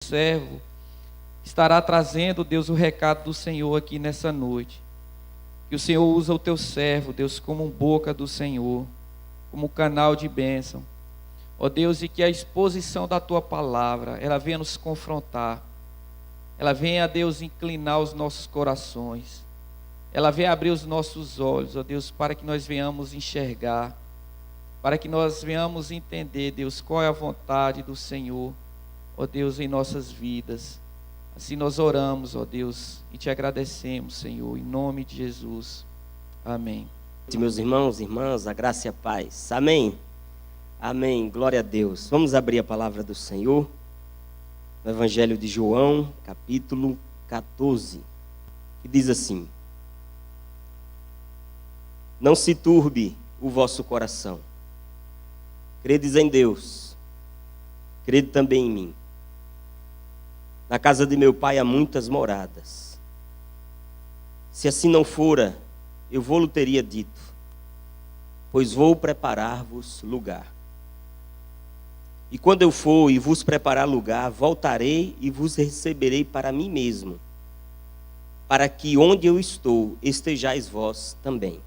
servo estará trazendo, Deus, o recado do Senhor aqui nessa noite. Que o Senhor usa o teu servo, Deus, como boca do Senhor, como canal de bênção. Ó Deus, e que a exposição da tua palavra, ela venha nos confrontar. Ela venha, Deus, inclinar os nossos corações. Ela venha abrir os nossos olhos, ó Deus, para que nós venhamos enxergar, para que nós venhamos entender, Deus, qual é a vontade do Senhor, ó Deus, em nossas vidas. Assim nós oramos, ó Deus, e te agradecemos, Senhor, em nome de Jesus. Amém. Meus irmãos e irmãs, a graça e a paz. Amém? Amém. Glória a Deus. Vamos abrir a palavra do Senhor no Evangelho de João, capítulo 14, que diz assim: Não se turbe o vosso coração. Credes em Deus, crede também em mim. Na casa de meu pai há muitas moradas. Se assim não fora, eu vou-lhe teria dito, pois vou preparar-vos lugar. E quando eu for e vos preparar lugar, voltarei e vos receberei para mim mesmo, para que onde eu estou, estejais vós também.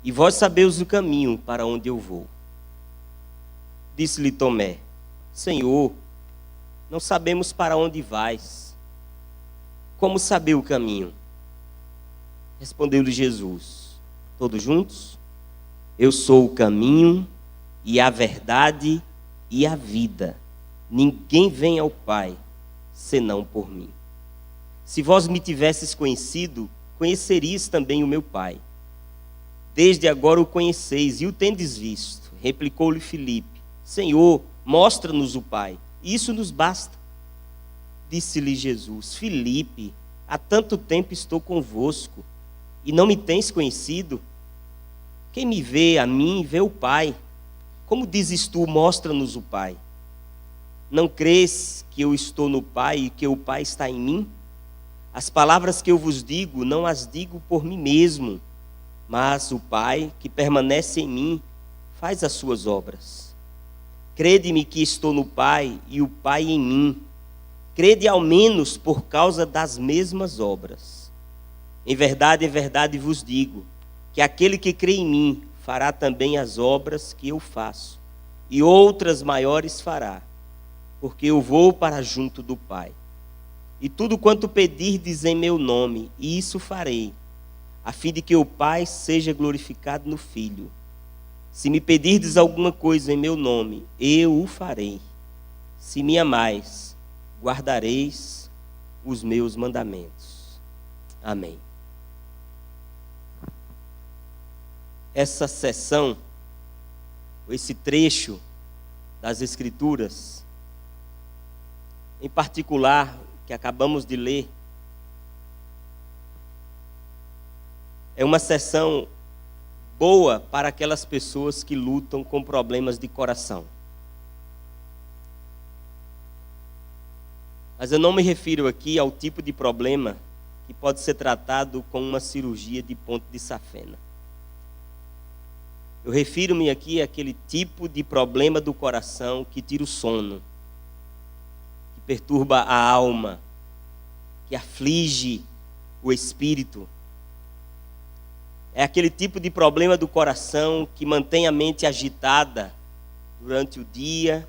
E vós sabeis o caminho para onde eu vou. Disse-lhe Tomé: Senhor, não sabemos para onde vais. Como saber o caminho? Respondeu-lhe Jesus: Todos juntos? Eu sou o caminho e a verdade e a vida. Ninguém vem ao Pai, senão por mim. Se vós me tivesses conhecido, conhecerias também o meu Pai. Desde agora o conheceis e o tendes visto. Replicou-lhe Filipe: Senhor, mostra-nos o Pai. Isso nos basta. Disse-lhe Jesus: Filipe, há tanto tempo estou convosco, e não me tens conhecido? Quem me vê a mim, vê o Pai. Como dizes tu, mostra-nos o Pai? Não crês que eu estou no Pai e que o Pai está em mim? As palavras que eu vos digo, não as digo por mim mesmo, mas o Pai, que permanece em mim, faz as suas obras. Crede-me que estou no Pai e o Pai em mim. Crede ao menos por causa das mesmas obras. Em verdade vos digo, que aquele que crê em mim fará também as obras que eu faço, e outras maiores fará, porque eu vou para junto do Pai. E tudo quanto pedirdes em meu nome, isso farei, a fim de que o Pai seja glorificado no Filho. Se me pedirdes alguma coisa em meu nome, eu o farei. Se me amais, guardareis os meus mandamentos. Amém. Essa sessão, esse trecho das Escrituras, em particular, que acabamos de ler, é uma sessão boa para aquelas pessoas que lutam com problemas de coração. Mas eu não me refiro aqui ao tipo de problema que pode ser tratado com uma cirurgia de ponte de safena. Eu refiro-me aqui àquele tipo de problema do coração que tira o sono, que perturba a alma, que aflige o espírito. É aquele tipo de problema do coração que mantém a mente agitada durante o dia.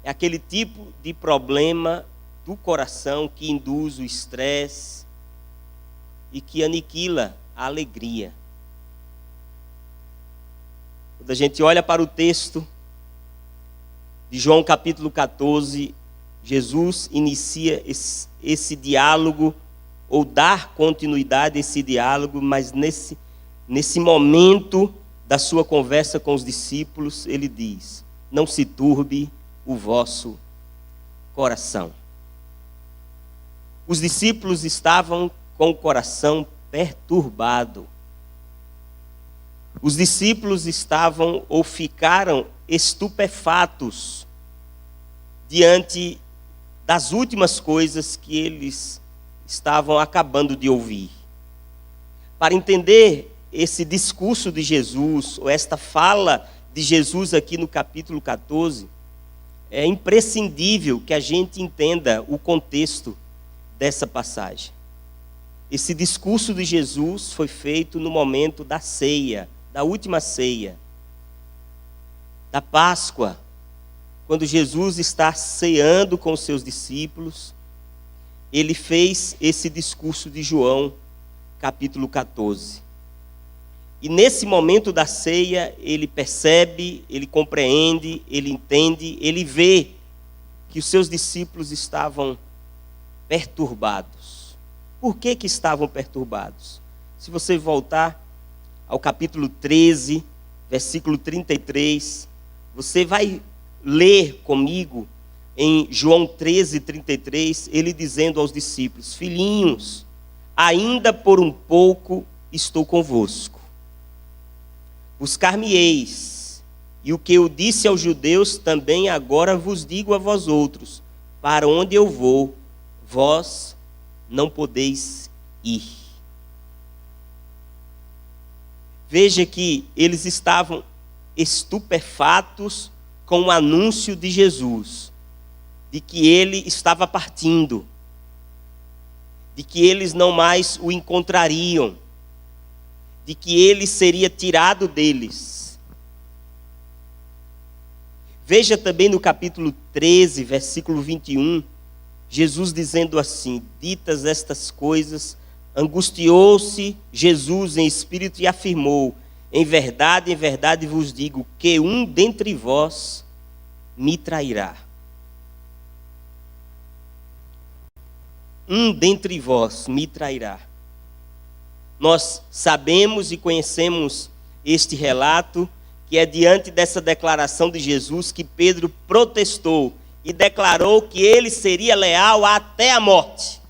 É aquele tipo de problema do coração que induz o estresse e que aniquila a alegria. Quando a gente olha para o texto de João capítulo 14, Jesus inicia esse diálogo, ou dar continuidade a esse diálogo, mas nesse momento da sua conversa com os discípulos, ele diz: Não se turbe o vosso coração. Os discípulos estavam com o coração perturbado. Os discípulos estavam ou ficaram estupefatos diante das últimas coisas que eles estavam acabando de ouvir. Para entender esse discurso de Jesus, ou esta fala de Jesus aqui no capítulo 14, é imprescindível que a gente entenda o contexto dessa passagem. Esse discurso de Jesus foi feito no momento da ceia, da última ceia, da Páscoa, quando Jesus está ceando com os seus discípulos. Ele fez esse discurso de João, capítulo 14. E nesse momento da ceia, ele percebe, ele compreende, ele entende, ele vê que os seus discípulos estavam perturbados. Por que estavam perturbados? Se você voltar ao capítulo 13, versículo 33, você vai ler comigo em João 13, 33, ele dizendo aos discípulos: filhinhos, ainda por um pouco estou convosco. Buscar-me-eis, e o que eu disse aos judeus também agora vos digo a vós outros: para onde eu vou, vós não podeis ir. Veja que eles estavam estupefatos com o anúncio de Jesus, de que ele estava partindo, de que eles não mais o encontrariam, de que ele seria tirado deles. Veja também no capítulo 13, versículo 21, Jesus dizendo assim: ditas estas coisas, angustiou-se Jesus em espírito e afirmou: em verdade vos digo, que um dentre vós me trairá. Um dentre vós me trairá. Nós sabemos e conhecemos este relato, que é diante dessa declaração de Jesus que Pedro protestou e declarou que ele seria leal até a morte,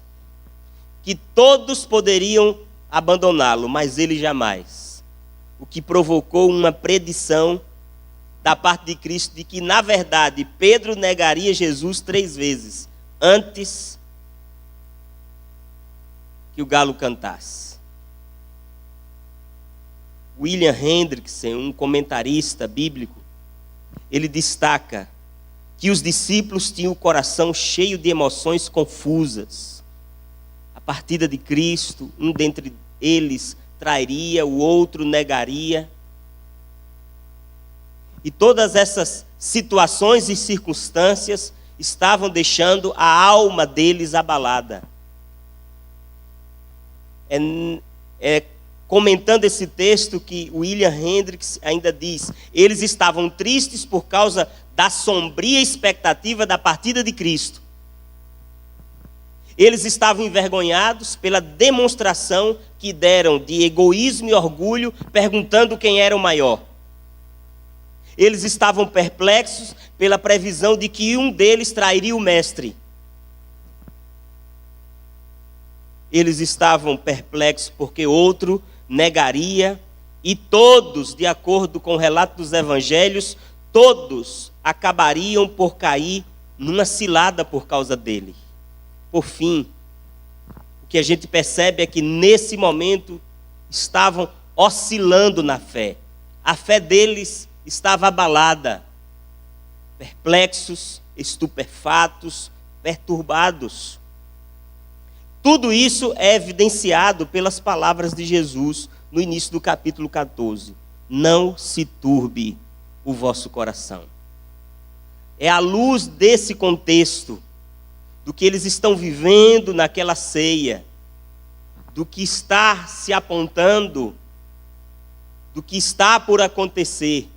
que todos poderiam abandoná-lo, mas ele jamais. O que provocou uma predição da parte de Cristo de que, na verdade, Pedro negaria Jesus 3 vezes antes que o galo cantasse. William Hendrickson, um comentarista bíblico, ele destaca que os discípulos tinham o coração cheio de emoções confusas. A partida de Cristo, um dentre eles trairia, o outro negaria. E todas essas situações e circunstâncias estavam deixando a alma deles abalada. Comentando esse texto que William Hendricks ainda diz: eles estavam tristes por causa da sombria expectativa da partida de Cristo. Eles estavam envergonhados pela demonstração que deram de egoísmo e orgulho, perguntando quem era o maior. Eles estavam perplexos pela previsão de que um deles trairia o mestre. Eles estavam perplexos porque outro negaria, e todos, de acordo com o relato dos evangelhos, todos acabariam por cair numa cilada por causa dele. Por fim, o que a gente percebe é que nesse momento estavam oscilando na fé. A fé deles estava abalada, perplexos, estupefatos, perturbados. Tudo isso é evidenciado pelas palavras de Jesus no início do capítulo 14. Não se turbe o vosso coração. É à luz desse contexto, do que eles estão vivendo naquela ceia, do que está se apontando, do que está por acontecer,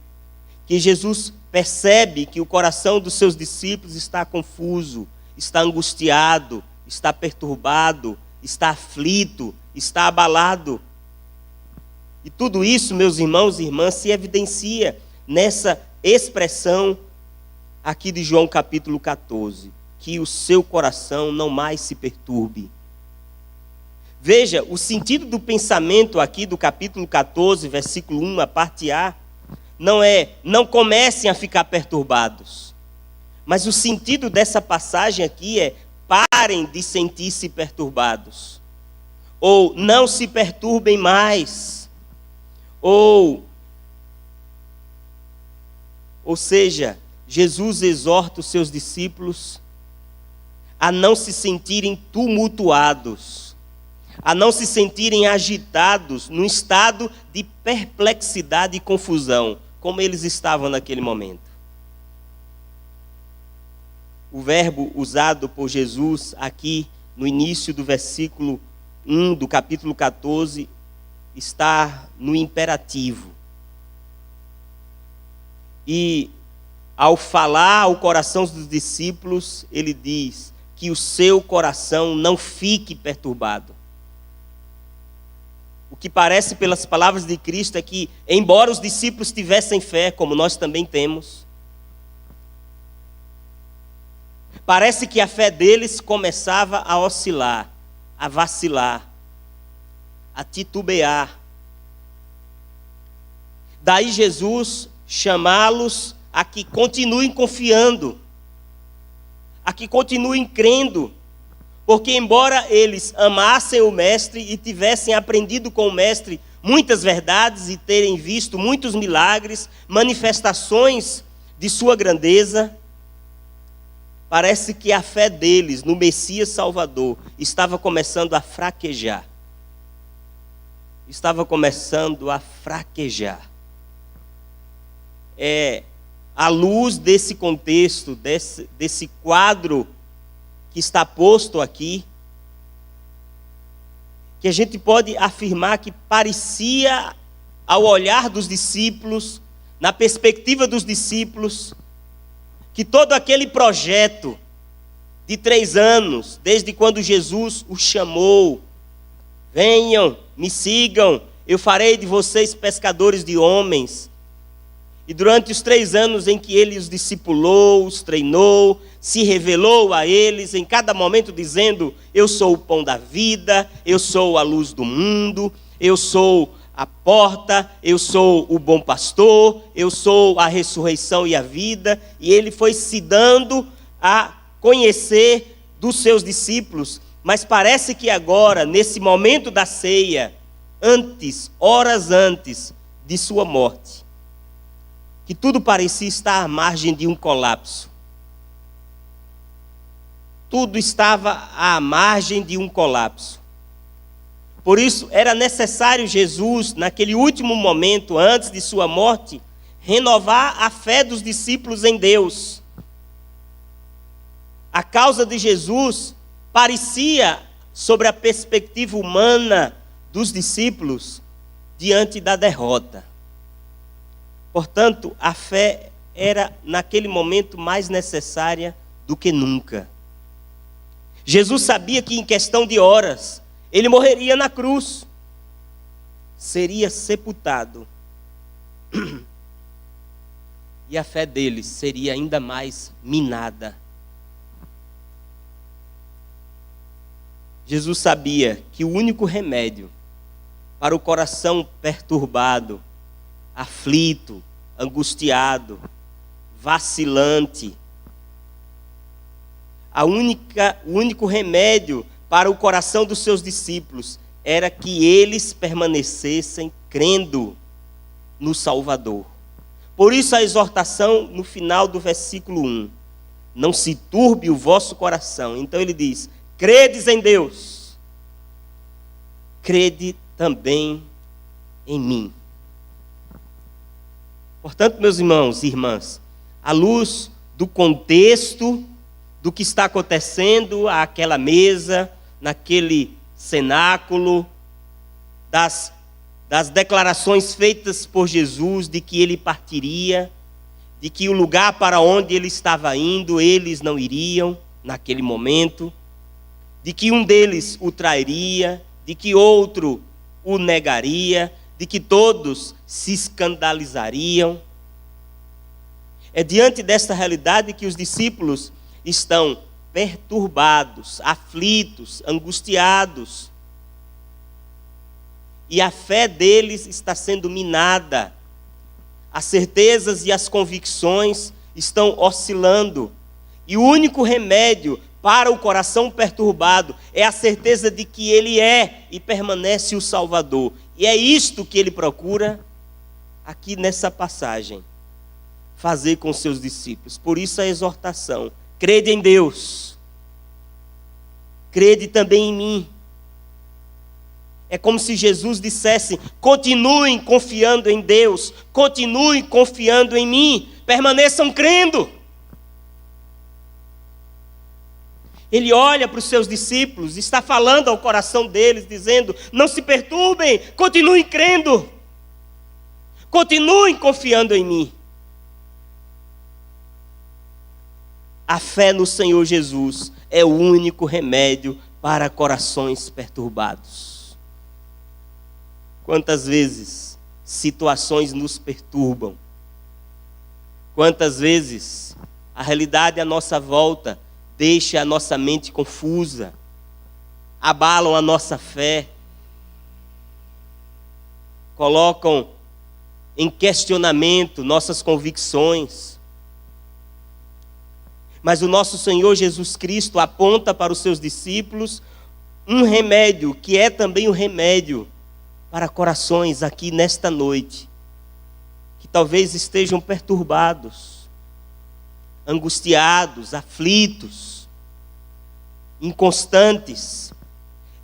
que Jesus percebe que o coração dos seus discípulos está confuso, está angustiado, está perturbado, está aflito, está abalado. E tudo isso, meus irmãos e irmãs, se evidencia nessa expressão aqui de João capítulo 14, que o seu coração não mais se perturbe. Veja, o sentido do pensamento aqui do capítulo 14, versículo 1, a parte A, não comecem a ficar perturbados. Mas o sentido dessa passagem aqui é: parem de sentir-se perturbados. Ou não se perturbem mais. Ou seja, Jesus exorta os seus discípulos a não se sentirem tumultuados, a não se sentirem agitados num estado de perplexidade e confusão, como eles estavam naquele momento. O verbo usado por Jesus aqui no início do versículo 1 do capítulo 14 está no imperativo. E ao falar ao coração dos discípulos, ele diz que o seu coração não fique perturbado. O que parece pelas palavras de Cristo é que, embora os discípulos tivessem fé, como nós também temos, parece que a fé deles começava a oscilar, a vacilar, a titubear. Daí Jesus chamá-los a que continuem confiando, a que continuem crendo, porque embora eles amassem o Mestre e tivessem aprendido com o Mestre muitas verdades e terem visto muitos milagres, manifestações de sua grandeza, parece que a fé deles no Messias Salvador estava começando a fraquejar. Estava começando a fraquejar. À luz desse contexto, desse quadro que está posto aqui, que a gente pode afirmar que parecia, ao olhar dos discípulos, na perspectiva dos discípulos, que todo aquele projeto de 3 anos, desde quando Jesus os chamou, venham, me sigam, eu farei de vocês pescadores de homens. E durante os 3 anos em que ele os discipulou, os treinou, se revelou a eles, em cada momento dizendo, eu sou o pão da vida, eu sou a luz do mundo, eu sou a porta, eu sou o bom pastor, eu sou a ressurreição e a vida. E ele foi se dando a conhecer dos seus discípulos. Mas parece que agora, nesse momento da ceia, horas antes de sua morte, que tudo parecia estar à margem de um colapso. Tudo estava à margem de um colapso. Por isso, era necessário Jesus, naquele último momento, antes de sua morte, renovar a fé dos discípulos em Deus. A causa de Jesus parecia, sobre a perspectiva humana dos discípulos, diante da derrota. Portanto, a fé era, naquele momento, mais necessária do que nunca. Jesus sabia que, em questão de horas, ele morreria na cruz, seria sepultado, e a fé deles seria ainda mais minada. Jesus sabia que o único remédio para o coração perturbado, aflito, angustiado, vacilante, o único remédio para o coração dos seus discípulos era que eles permanecessem crendo no Salvador. Por isso a exortação no final do versículo 1. Não se turbe o vosso coração. Então ele diz, credes em Deus, crede também em mim. Portanto, meus irmãos e irmãs, à luz do contexto do que está acontecendo àquela mesa, naquele cenáculo, das declarações feitas por Jesus de que ele partiria, de que o lugar para onde ele estava indo, eles não iriam naquele momento, de que um deles o trairia, de que outro o negaria, de que todos se escandalizariam. É diante desta realidade que os discípulos estão perturbados, aflitos, angustiados. E a fé deles está sendo minada. As certezas e as convicções estão oscilando. E o único remédio para o coração perturbado é a certeza de que ele é e permanece o Salvador. E é isto que ele procura aqui nessa passagem. fazer com seus discípulos. Por isso a exortação: crede em Deus, crede também em mim. É como se Jesus dissesse: continuem confiando em Deus, continuem confiando em mim, permaneçam crendo. Ele olha para os seus discípulos, está falando ao coração deles, dizendo: não se perturbem, continuem crendo, continuem confiando em mim. A fé no Senhor Jesus é o único remédio para corações perturbados. Quantas vezes situações nos perturbam? Quantas vezes a realidade à nossa volta deixa a nossa mente confusa, abalam a nossa fé, colocam em questionamento nossas convicções. Mas o nosso Senhor Jesus Cristo aponta para os seus discípulos um remédio, que é também um remédio para corações aqui nesta noite, que talvez estejam perturbados, angustiados, aflitos, inconstantes.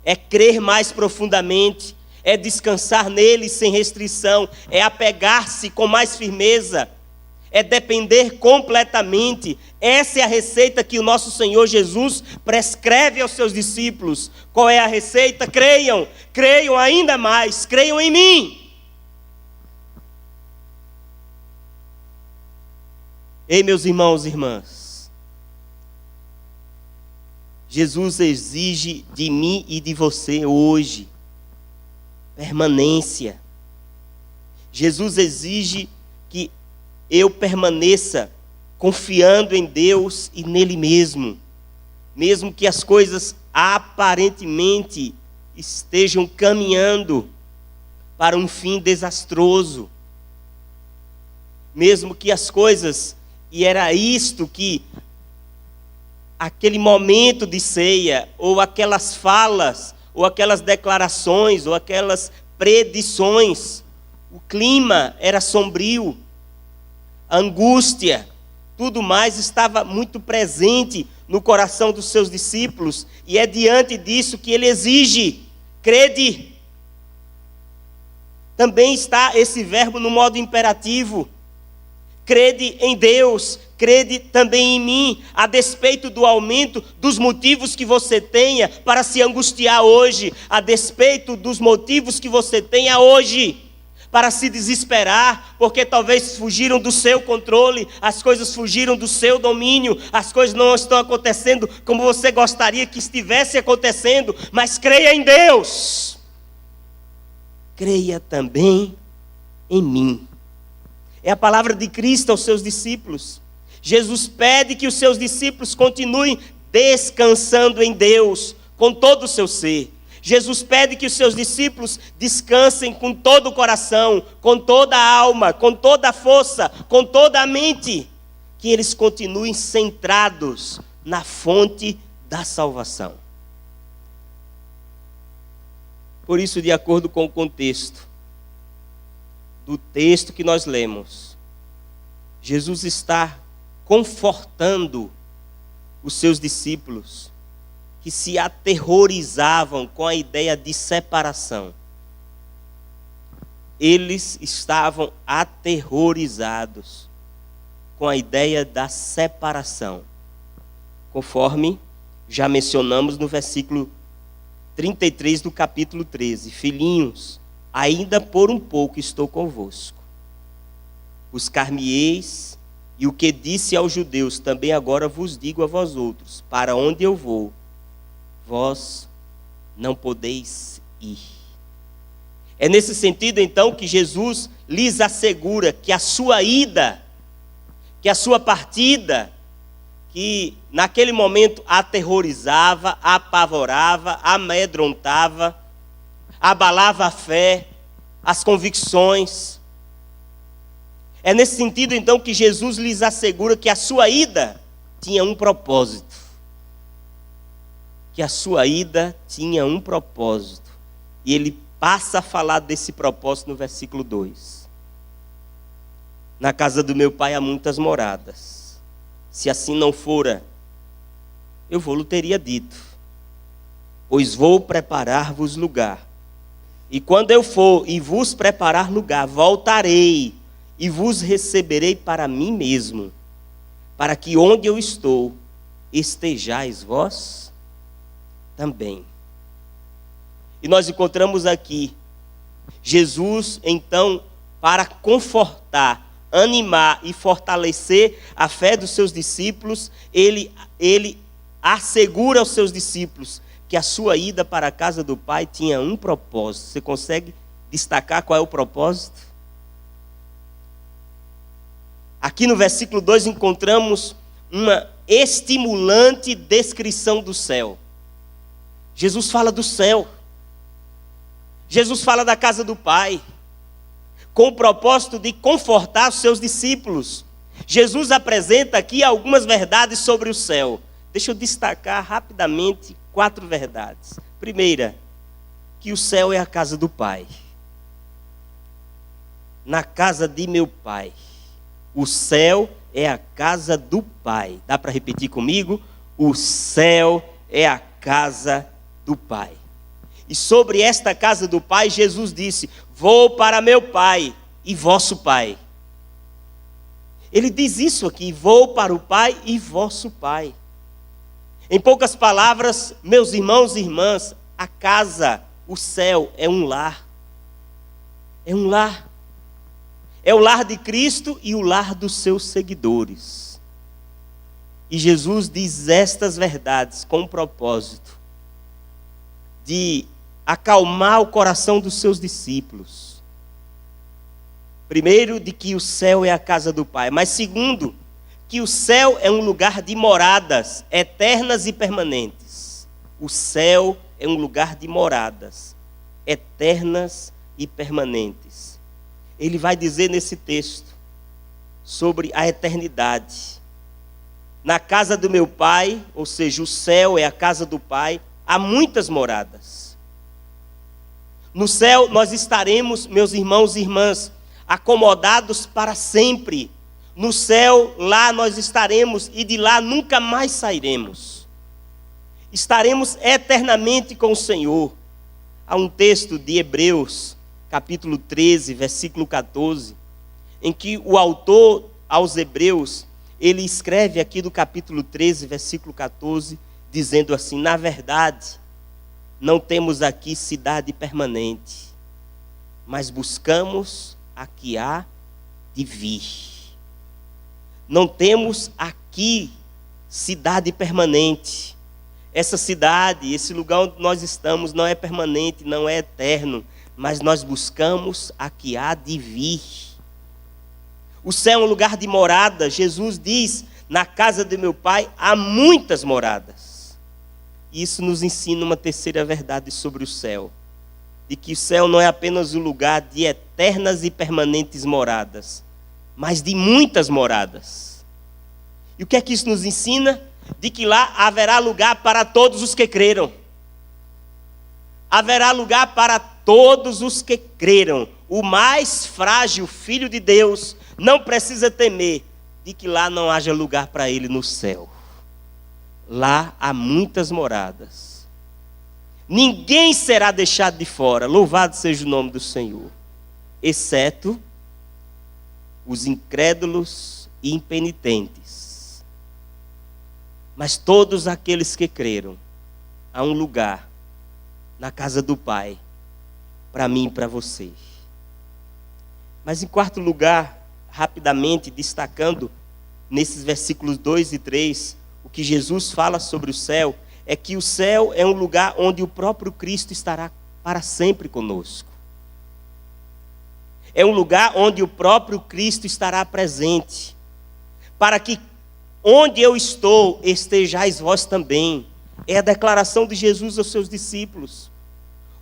É crer mais profundamente, é descansar nele sem restrição, é apegar-se com mais firmeza, é depender completamente. Essa é a receita que o nosso Senhor Jesus prescreve aos seus discípulos. Qual é a receita? Creiam, creiam ainda mais, creiam em mim. Ei, meus irmãos e irmãs, Jesus exige de mim e de você hoje permanência. Jesus exige que eu permaneça confiando em Deus e nele mesmo, mesmo que as coisas aparentemente estejam caminhando para um fim desastroso, mesmo que as coisas, e era isto que aquele momento de ceia, ou aquelas falas, ou aquelas declarações, ou aquelas predições, o clima era sombrio, a angústia, tudo mais estava muito presente no coração dos seus discípulos, e é diante disso que ele exige: crede. Também está esse verbo no modo imperativo. Crede em Deus, crede também em mim, a despeito do aumento dos motivos que você tenha para se angustiar hoje, a despeito dos motivos que você tenha hoje para se desesperar, porque talvez fugiram do seu controle, as coisas fugiram do seu domínio, as coisas não estão acontecendo como você gostaria que estivesse acontecendo, mas creia em Deus, creia também em mim. É a palavra de Cristo aos seus discípulos. Jesus pede que os seus discípulos continuem descansando em Deus com todo o seu ser. Jesus pede que os seus discípulos descansem com todo o coração, com toda a alma, com toda a força, com toda a mente. Que eles continuem centrados na fonte da salvação. Por isso, de acordo com o contexto do texto que nós lemos, Jesus está confortando os seus discípulos que se aterrorizavam com a ideia de separação. Eles estavam aterrorizados com a ideia da separação, conforme já mencionamos no versículo 33 do capítulo 13. Filhinhos, ainda por um pouco estou convosco. Buscar-me-eis, e o que disse aos judeus, também agora vos digo a vós outros: para onde eu vou, vós não podeis ir. É nesse sentido, então, que Jesus lhes assegura que a sua ida, que a sua partida, que naquele momento aterrorizava, apavorava, amedrontava, abalava a fé, as convicções. É nesse sentido, então, que Jesus lhes assegura que a sua ida tinha um propósito. Que a sua ida tinha um propósito. E ele passa a falar desse propósito no versículo 2. Na casa do meu pai há muitas moradas. Se assim não fora, eu vou-lhe teria dito, pois vou preparar-vos lugar. E quando eu for e vos preparar lugar, voltarei e vos receberei para mim mesmo, para que onde eu estou, estejais vós também. E nós encontramos aqui Jesus, então, para confortar, animar e fortalecer a fé dos seus discípulos, ele assegura aos seus discípulos que a sua ida para a casa do Pai tinha um propósito. Você consegue destacar qual é o propósito? Aqui no versículo 2 encontramos uma estimulante descrição do céu. Jesus fala do céu. Jesus fala da casa do Pai, com o propósito de confortar os seus discípulos. Jesus apresenta aqui algumas verdades sobre o céu. Deixa eu destacar rapidamente 4 verdades. Primeira, que o céu é a casa do Pai. Na casa de meu Pai. O céu é a casa do Pai. Dá para repetir comigo? O céu é a casa do Pai. E sobre esta casa do Pai, Jesus disse: vou para meu Pai e vosso Pai. Ele diz isso aqui: vou para o Pai e vosso Pai. Em poucas palavras, meus irmãos e irmãs, a casa, o céu é um lar. É um lar. É o lar de Cristo e o lar dos seus seguidores. E Jesus diz estas verdades com o propósito de acalmar o coração dos seus discípulos. Primeiro, de que o céu é a casa do Pai. Mas segundo, que o céu é um lugar de moradas eternas e permanentes. O céu é um lugar de moradas eternas e permanentes. Ele vai dizer nesse texto sobre a eternidade. Na casa do meu Pai, ou seja, o céu é a casa do Pai, há muitas moradas. No céu nós estaremos, meus irmãos e irmãs, acomodados para sempre. No céu, lá nós estaremos e de lá nunca mais sairemos. Estaremos eternamente com o Senhor. Há um texto de Hebreus, capítulo 13, versículo 14, em que o autor aos Hebreus, ele escreve aqui do capítulo 13, versículo 14, dizendo assim: na verdade, não temos aqui cidade permanente, mas buscamos a que há de vir. Não temos aqui cidade permanente. Essa cidade, esse lugar onde nós estamos não é permanente, não é eterno, mas nós buscamos a que há de vir. O céu é um lugar de morada. Jesus diz: na casa de meu Pai há muitas moradas. Isso nos ensina uma terceira verdade sobre o céu, de que o céu não é apenas o lugar de eternas e permanentes moradas, mas de muitas moradas. E o que é que isso nos ensina? De que lá haverá lugar para todos os que creram. Haverá lugar para todos os que creram. O mais frágil filho de Deus não precisa temer de que lá não haja lugar para ele no céu. Lá há muitas moradas. Ninguém será deixado de fora, louvado seja o nome do Senhor, exceto os incrédulos e impenitentes. Mas todos aqueles que creram, há um lugar na casa do Pai, para mim e para você. Mas em quarto lugar, rapidamente destacando nesses versículos 2 e 3, o que Jesus fala sobre o céu, é que o céu é um lugar onde o próprio Cristo estará para sempre conosco. É um lugar onde o próprio Cristo estará presente, para que onde eu estou, estejais vós também. É a declaração de Jesus aos seus discípulos.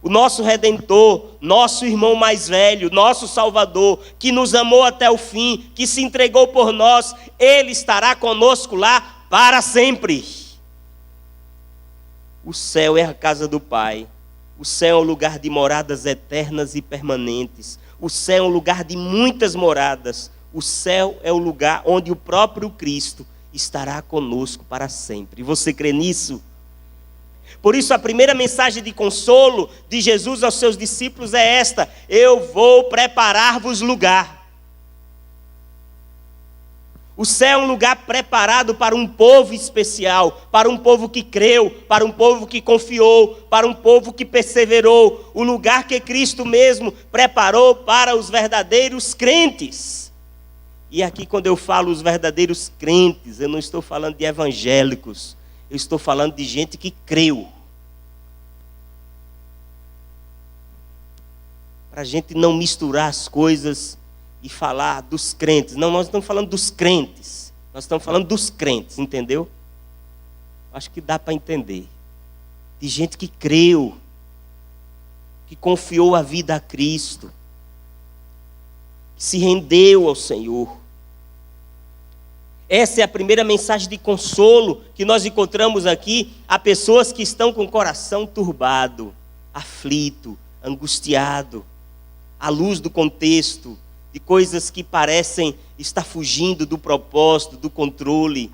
O nosso Redentor, nosso irmão mais velho, nosso Salvador, que nos amou até o fim, que se entregou por nós, Ele estará conosco lá para sempre. O céu é a casa do Pai. O céu é um lugar de moradas eternas e permanentes. O céu é um lugar de muitas moradas. o céu é o lugar onde o próprio Cristo estará conosco para sempre. E você crê nisso? Por isso a primeira mensagem de consolo de Jesus aos seus discípulos é esta: eu vou preparar-vos lugar. O céu é um lugar preparado para um povo especial, para um povo que creu, para um povo que confiou, para um povo que perseverou. O lugar que Cristo mesmo preparou para os verdadeiros crentes. E aqui, quando eu falo os verdadeiros crentes, eu não estou falando de evangélicos, eu estou falando de gente que creu. Para a gente não misturar as coisas e falar dos crentes. Não, nós estamos falando dos crentes. Nós estamos falando dos crentes, entendeu? Acho que dá para entender. De gente que creu, que confiou a vida a Cristo, que se rendeu ao Senhor. Essa é a primeira mensagem de consolo que nós encontramos aqui a pessoas que estão com o coração turbado, aflito, angustiado, à luz do contexto, de coisas que parecem estar fugindo do propósito, do controle,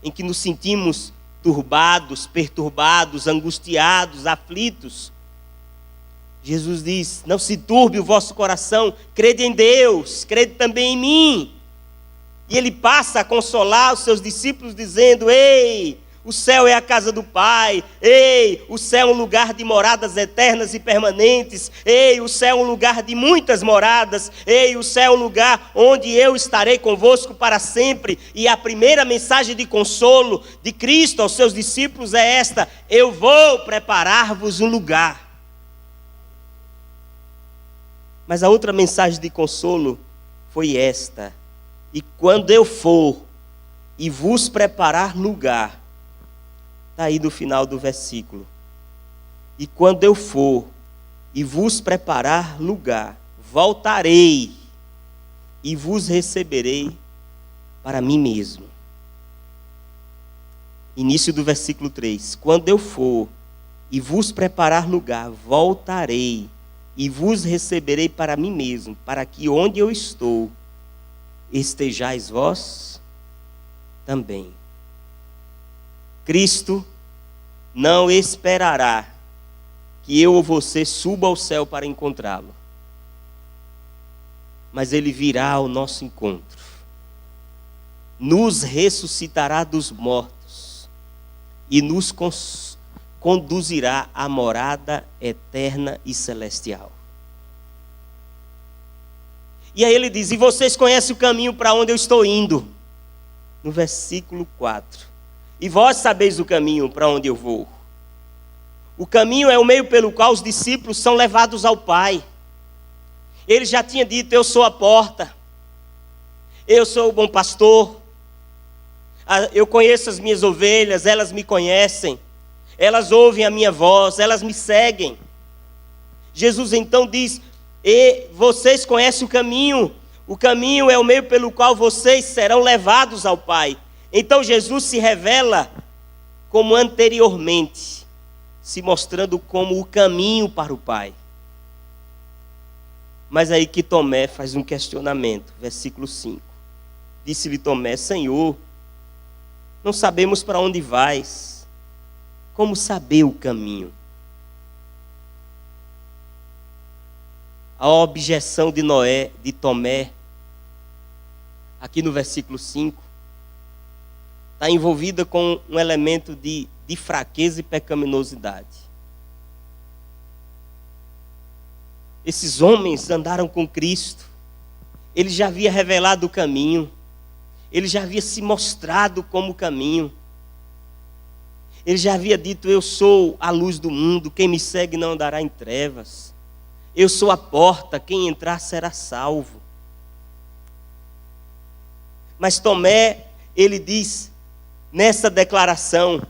em que nos sentimos turbados, perturbados, angustiados, aflitos. Jesus diz: não se turbe o vosso coração, crede em Deus, crede também em mim. E ele passa a consolar os seus discípulos dizendo: ei, o céu é a casa do Pai. Ei, o céu é um lugar de moradas eternas e permanentes. Ei, o céu é um lugar de muitas moradas. Ei, o céu é um lugar onde eu estarei convosco para sempre. E a primeira mensagem de consolo de Cristo aos seus discípulos é esta: eu vou preparar-vos um lugar. Mas a outra mensagem de consolo foi esta: e quando eu for e vos preparar lugar. Está aí no final do versículo. E quando eu for e vos preparar lugar, voltarei e vos receberei para mim mesmo. Início do versículo 3. Quando eu for e vos preparar lugar, voltarei e vos receberei para mim mesmo, para que onde eu estou, estejais vós também. Cristo não esperará que eu ou você suba ao céu para encontrá-lo. Mas ele virá ao nosso encontro. Nos ressuscitará dos mortos e nos conduzirá à morada eterna e celestial. E aí ele diz: e vocês conhecem o caminho para onde eu estou indo? No versículo 4. E vós sabeis o caminho para onde eu vou. O caminho é o meio pelo qual os discípulos são levados ao Pai. Ele já tinha dito: eu sou a porta, eu sou o bom pastor, eu conheço as minhas ovelhas, elas me conhecem, elas ouvem a minha voz, elas me seguem. Jesus então diz: e vocês conhecem o caminho é o meio pelo qual vocês serão levados ao Pai. Então Jesus se revela como anteriormente, se mostrando como o caminho para o Pai. Mas aí que Tomé faz um questionamento, versículo 5. Disse-lhe Tomé: Senhor, não sabemos para onde vais, como saber o caminho? A objeção de Tomé, aqui no versículo 5, está envolvida com um elemento de fraqueza e pecaminosidade. Esses homens andaram com Cristo, ele já havia revelado o caminho, ele já havia se mostrado como o caminho, ele já havia dito: eu sou a luz do mundo, quem me segue não andará em trevas, eu sou a porta, quem entrar será salvo. Mas Tomé, ele diz nessa declaração,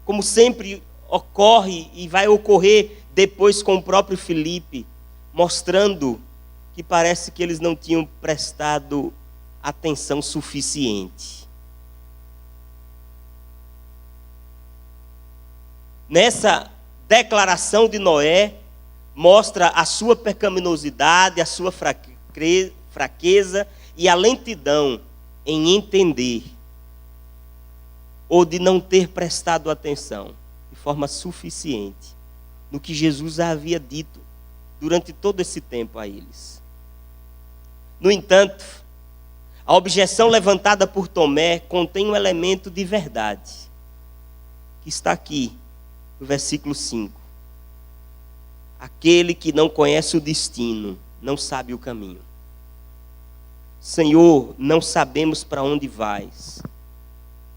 como sempre ocorre e vai ocorrer depois com o próprio Filipe, mostrando que parece que eles não tinham prestado atenção suficiente. Nessa declaração de Noé, mostra a sua pecaminosidade, a sua fraqueza e a lentidão em entender ou de não ter prestado atenção de forma suficiente no que Jesus havia dito durante todo esse tempo a eles. No entanto, a objeção levantada por Tomé contém um elemento de verdade, que está aqui no versículo 5. Aquele que não conhece o destino, não sabe o caminho. Senhor, não sabemos para onde vais.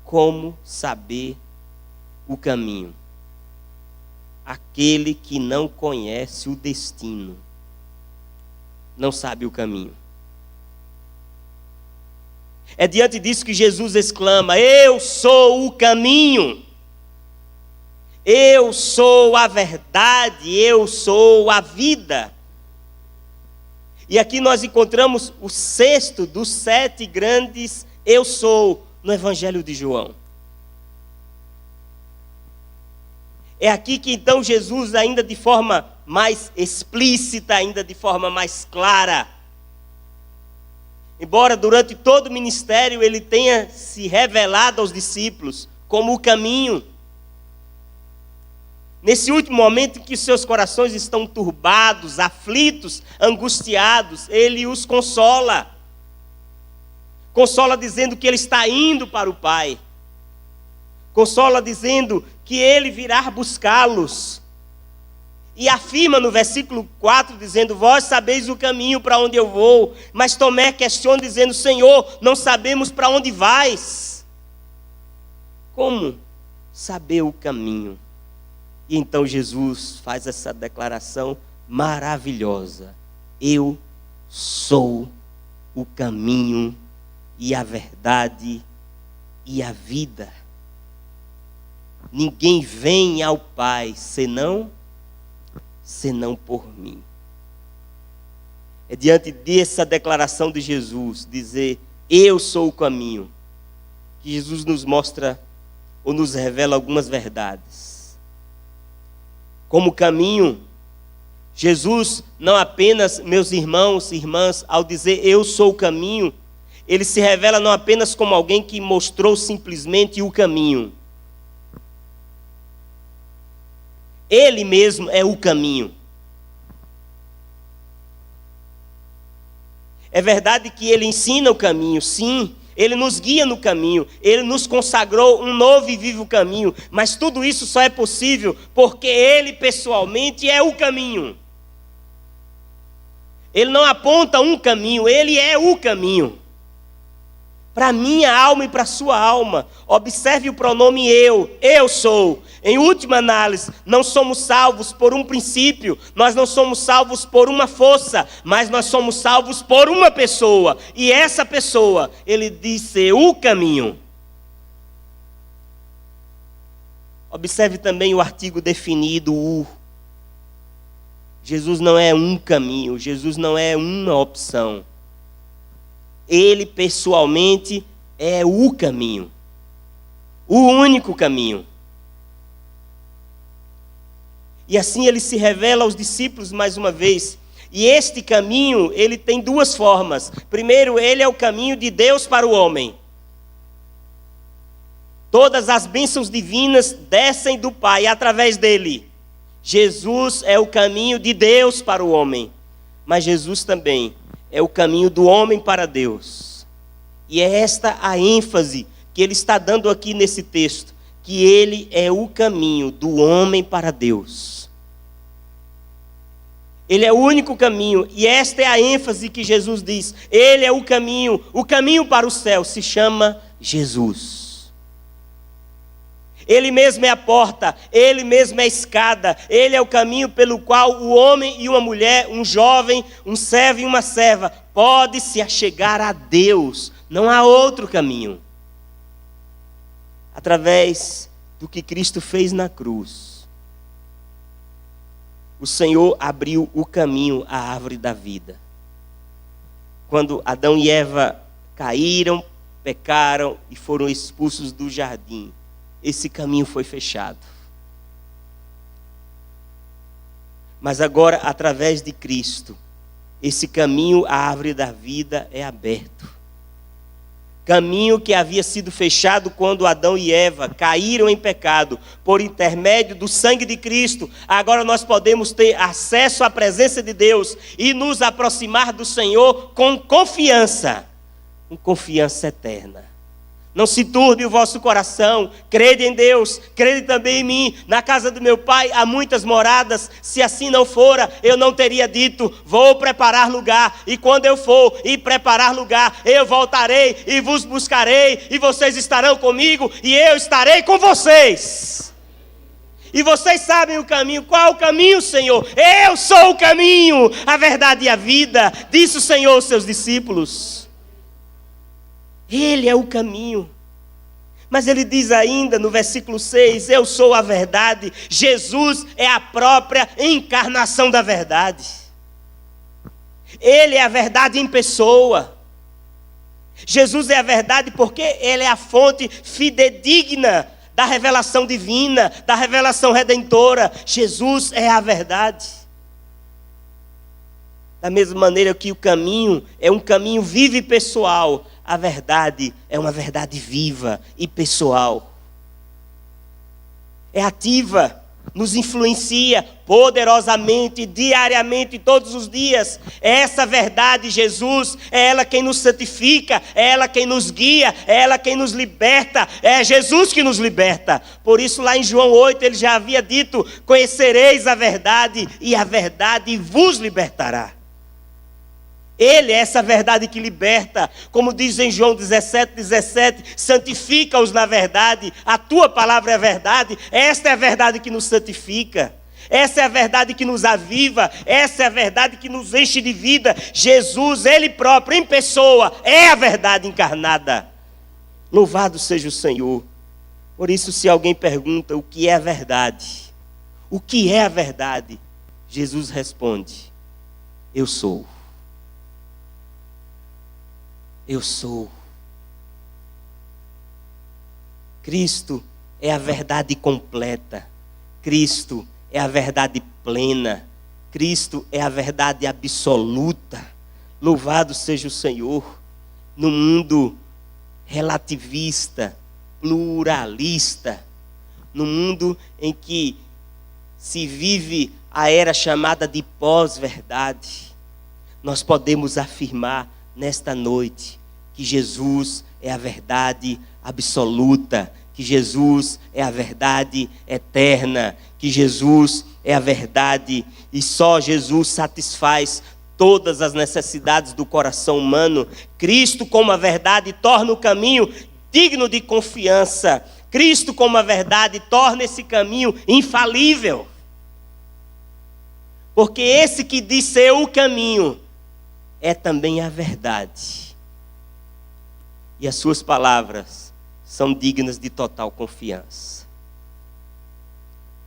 Como saber o caminho? Aquele que não conhece o destino, não sabe o caminho. É diante disso que Jesus exclama: eu sou o caminho, eu sou a verdade, eu sou a vida. E aqui nós encontramos o sexto dos 7 grandes eu sou no Evangelho de João. É aqui que então Jesus, ainda de forma mais explícita, ainda de forma mais clara, embora durante todo o ministério ele tenha se revelado aos discípulos como o caminho, nesse último momento em que seus corações estão turbados, aflitos, angustiados, ele os consola. Consola dizendo que ele está indo para o Pai. Consola dizendo que ele virá buscá-los. E afirma no versículo 4, dizendo: vós sabeis o caminho para onde eu vou. Mas Tomé questiona dizendo: Senhor, não sabemos para onde vais. Como saber o caminho? E então Jesus faz essa declaração maravilhosa: eu sou o caminho e a verdade e a vida. Ninguém vem ao Pai senão por mim. É diante dessa declaração de Jesus, dizer eu sou o caminho, que Jesus nos mostra ou nos revela algumas verdades. Como caminho, Jesus não apenas, meus irmãos e irmãs, ao dizer eu sou o caminho, ele se revela não apenas como alguém que mostrou simplesmente o caminho. Ele mesmo é o caminho. É verdade que ele ensina o caminho, sim. Ele nos guia no caminho. Ele nos consagrou um novo e vivo caminho. Mas tudo isso só é possível porque ele pessoalmente é o caminho. Ele não aponta um caminho, ele é o caminho. Para a minha alma e para a sua alma, observe o pronome eu sou. Em última análise, não somos salvos por um princípio, nós não somos salvos por uma força, mas nós somos salvos por uma pessoa. E essa pessoa, ele diz ser o caminho. Observe também o artigo definido, o. Jesus não é um caminho, Jesus não é uma opção. Ele pessoalmente é o caminho, o único caminho. E assim ele se revela aos discípulos mais uma vez. E este caminho, ele tem 2 formas. Primeiro, ele é o caminho de Deus para o homem. Todas as bênçãos divinas descem do Pai através dele. Jesus é o caminho de Deus para o homem. Mas Jesus também é o caminho do homem para Deus. E é esta a ênfase que ele está dando aqui nesse texto, que ele é o caminho do homem para Deus. Ele é o único caminho, e esta é a ênfase que Jesus diz. Ele é o caminho para o céu se chama Jesus. Ele mesmo é a porta, ele mesmo é a escada, ele é o caminho pelo qual o homem e uma mulher, um jovem, um servo e uma serva, pode se achegar a Deus. Não há outro caminho. Através do que Cristo fez na cruz, o Senhor abriu o caminho à árvore da vida. Quando Adão e Eva caíram, pecaram e foram expulsos do jardim, esse caminho foi fechado. Mas agora, através de Cristo, esse caminho, a árvore da vida, é aberto. Caminho que havia sido fechado quando Adão e Eva caíram em pecado, por intermédio do sangue de Cristo. Agora nós podemos ter acesso à presença de Deus e nos aproximar do Senhor com confiança eterna. Não se turbe o vosso coração, crede em Deus, crede também em mim. Na casa do meu pai há muitas moradas, se assim não fora, eu não teria dito, vou preparar lugar, e quando eu for e preparar lugar, eu voltarei e vos buscarei, e vocês estarão comigo, e eu estarei com vocês. E vocês sabem o caminho. Qual o caminho, Senhor? Eu sou o caminho, a verdade e a vida, disse o Senhor aos seus discípulos. Ele é o caminho. Mas ele diz ainda no versículo 6, eu sou a verdade. Jesus é a própria encarnação da verdade. Ele é a verdade em pessoa. Jesus é a verdade porque ele é a fonte fidedigna da revelação divina, da revelação redentora. Jesus é a verdade. Da mesma maneira que o caminho é um caminho vivo e pessoal, a verdade é uma verdade viva e pessoal. É ativa, nos influencia poderosamente, diariamente, todos os dias. Essa verdade, Jesus, é ela quem nos santifica, é ela quem nos guia, é ela quem nos liberta, é Jesus que nos liberta. Por isso lá em João 8 ele já havia dito, conhecereis a verdade e a verdade vos libertará. Ele é essa verdade que liberta, como diz em João 17, santifica-os na verdade, a tua palavra é a verdade, esta é a verdade que nos santifica, essa é a verdade que nos aviva, essa é a verdade que nos enche de vida. Jesus, Ele próprio, em pessoa, é a verdade encarnada. Louvado seja o Senhor. Por isso, se alguém pergunta o que é a verdade, o que é a verdade? Jesus responde, eu sou. Eu sou. Cristo é a verdade completa. Cristo é a verdade plena. Cristo é a verdade absoluta. Louvado seja o Senhor. No mundo relativista, pluralista, no mundo em que se vive a era chamada de pós-verdade, nós podemos afirmar nesta noite que Jesus é a verdade absoluta, que Jesus é a verdade eterna, que Jesus é a verdade e só Jesus satisfaz todas as necessidades do coração humano. Cristo como a verdade torna o caminho digno de confiança. Cristo como a verdade torna esse caminho infalível. Porque esse que diz ser o caminho é também a verdade. E as suas palavras são dignas de total confiança.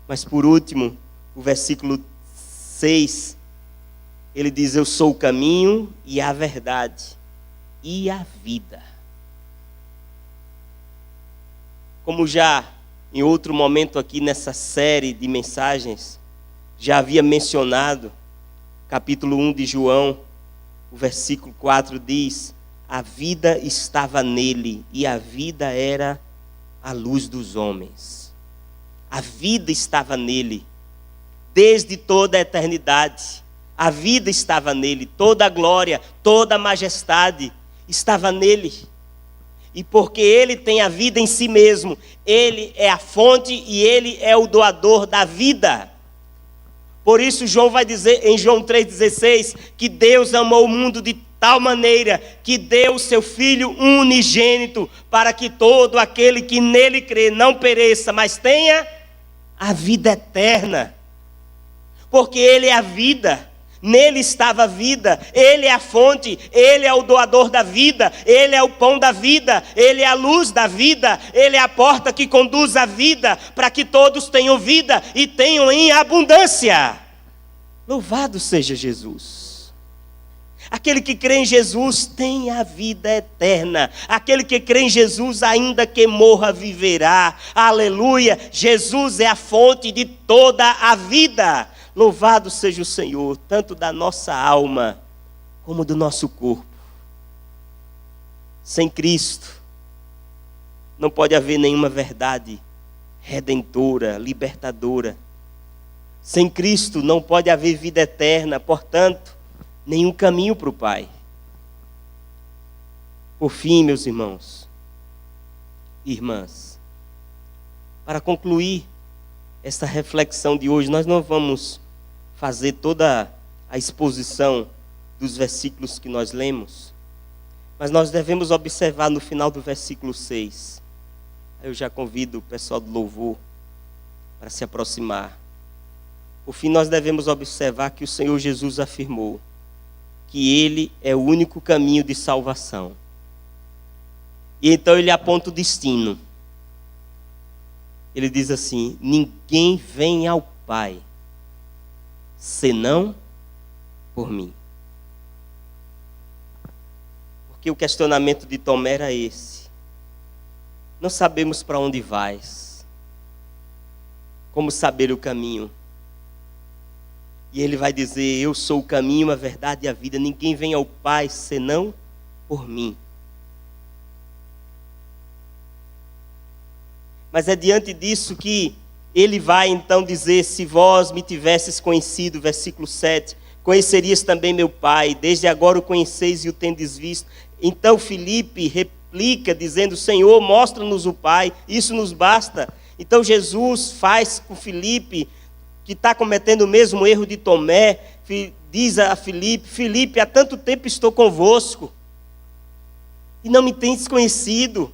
Mas por último, o versículo 6, ele diz, eu sou o caminho e a verdade e a vida. Como já em outro momento aqui nessa série de mensagens, já havia mencionado, capítulo 1 de João, o versículo 4 diz, a vida estava nele e a vida era a luz dos homens. A vida estava nele, desde toda a eternidade. A vida estava nele, toda a glória, toda a majestade estava nele. E porque ele tem a vida em si mesmo, ele é a fonte e ele é o doador da vida. Por isso João vai dizer em João 3,16 que Deus amou o mundo de tal maneira que deu o seu Filho unigênito para que todo aquele que nele crê não pereça, mas tenha a vida eterna. Porque ele é a vida, nele estava a vida, ele é a fonte, ele é o doador da vida, ele é o pão da vida, ele é a luz da vida, ele é a porta que conduz à vida, para que todos tenham vida e tenham em abundância. Louvado seja Jesus. Aquele que crê em Jesus tem a vida eterna. Aquele que crê em Jesus, ainda que morra, viverá. Aleluia. Jesus é a fonte de toda a vida. Louvado seja o Senhor, tanto da nossa alma, como do nosso corpo. Sem Cristo, não pode haver nenhuma verdade redentora, libertadora. Sem Cristo não pode haver vida eterna, portanto, nenhum caminho para o Pai. Por fim, meus irmãos e irmãs, para concluir esta reflexão de hoje, nós não vamos fazer toda a exposição dos versículos que nós lemos, mas nós devemos observar no final do versículo 6. Eu já convido o pessoal do louvor para se aproximar. Por fim, nós devemos observar que o Senhor Jesus afirmou que Ele é o único caminho de salvação. E então Ele aponta o destino. Ele diz assim: ninguém vem ao Pai senão por mim. Porque o questionamento de Tomé era esse: não sabemos para onde vais, como saber o caminho? E ele vai dizer: eu sou o caminho, a verdade e a vida, ninguém vem ao Pai senão por mim. Mas é diante disso que ele vai então dizer: se vós me tivesses conhecido, versículo 7, conhecerias também meu Pai, desde agora o conheceis e o tendes visto. Então Filipe replica dizendo: Senhor, mostra-nos o Pai, isso nos basta. Então Jesus faz com Filipe, que está cometendo o mesmo erro de Tomé, diz a Filipe: Filipe, há tanto tempo estou convosco e não me tens conhecido.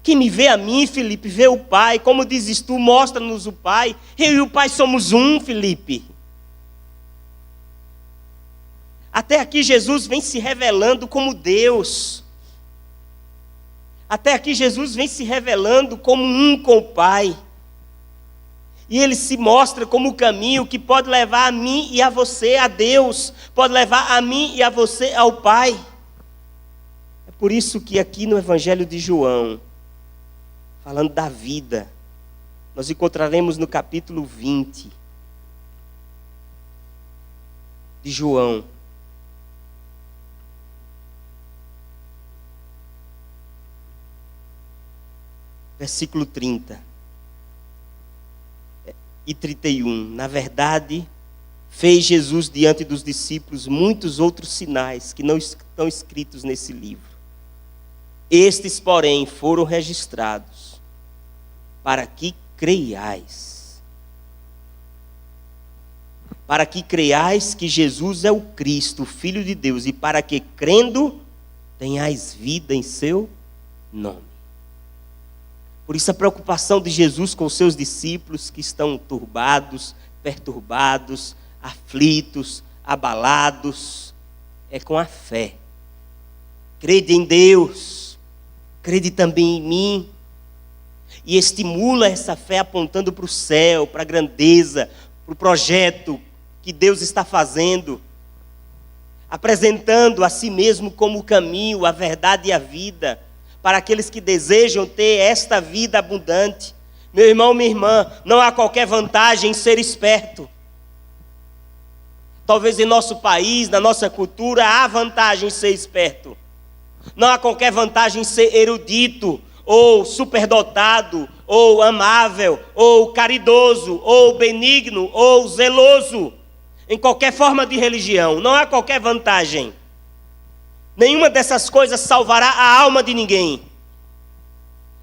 Quem me vê a mim, Filipe, vê o Pai. Como dizes tu, mostra-nos o Pai. Eu e o Pai somos um, Filipe. Até aqui Jesus vem se revelando como Deus. Até aqui Jesus vem se revelando como um com o Pai. E Ele se mostra como o caminho que pode levar a mim e a você a Deus. Pode levar a mim e a você ao Pai. É por isso que aqui no Evangelho de João, falando da vida, nós encontraremos no capítulo 20 de João, versículo 30 e 31. Na verdade, fez Jesus diante dos discípulos muitos outros sinais que não estão escritos nesse livro. Estes, porém, foram registrados para que creiais. Para que creiais que Jesus é o Cristo, o Filho de Deus, e para que, crendo, tenhais vida em seu nome. Por isso a preocupação de Jesus com os seus discípulos que estão turbados, perturbados, aflitos, abalados, é com a fé. Crede em Deus, crede também em mim. E estimula essa fé apontando para o céu, para a grandeza, para o projeto que Deus está fazendo. Apresentando a si mesmo como o caminho, a verdade e a vida, para aqueles que desejam ter esta vida abundante. Meu irmão, minha irmã, não há qualquer vantagem em ser esperto. Talvez em nosso país, na nossa cultura, há vantagem em ser esperto. Não há qualquer vantagem em ser erudito, ou superdotado, ou amável, ou caridoso, ou benigno, ou zeloso. Em qualquer forma de religião, não há qualquer vantagem. Nenhuma dessas coisas salvará a alma de ninguém.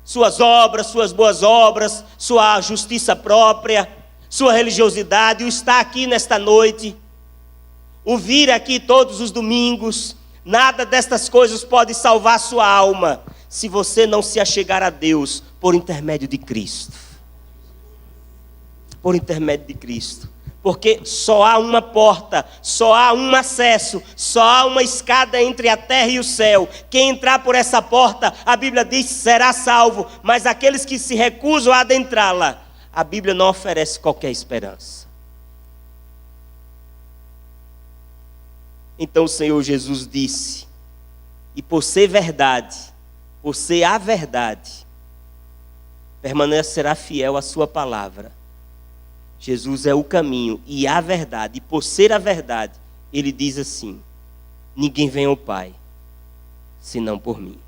Suas obras, suas boas obras, sua justiça própria, sua religiosidade, o estar aqui nesta noite, o vir aqui todos os domingos, nada destas coisas pode salvar sua alma, se você não se achegar a Deus por intermédio de Cristo. Por intermédio de Cristo. Porque só há uma porta, só há um acesso, só há uma escada entre a terra e o céu. Quem entrar por essa porta, a Bíblia diz, será salvo. Mas aqueles que se recusam a adentrá-la, a Bíblia não oferece qualquer esperança. Então o Senhor Jesus disse, e por ser verdade, por ser a verdade, permanecerá fiel à sua palavra. Jesus é o caminho e a verdade. E por ser a verdade, ele diz assim: ninguém vem ao Pai, senão por mim.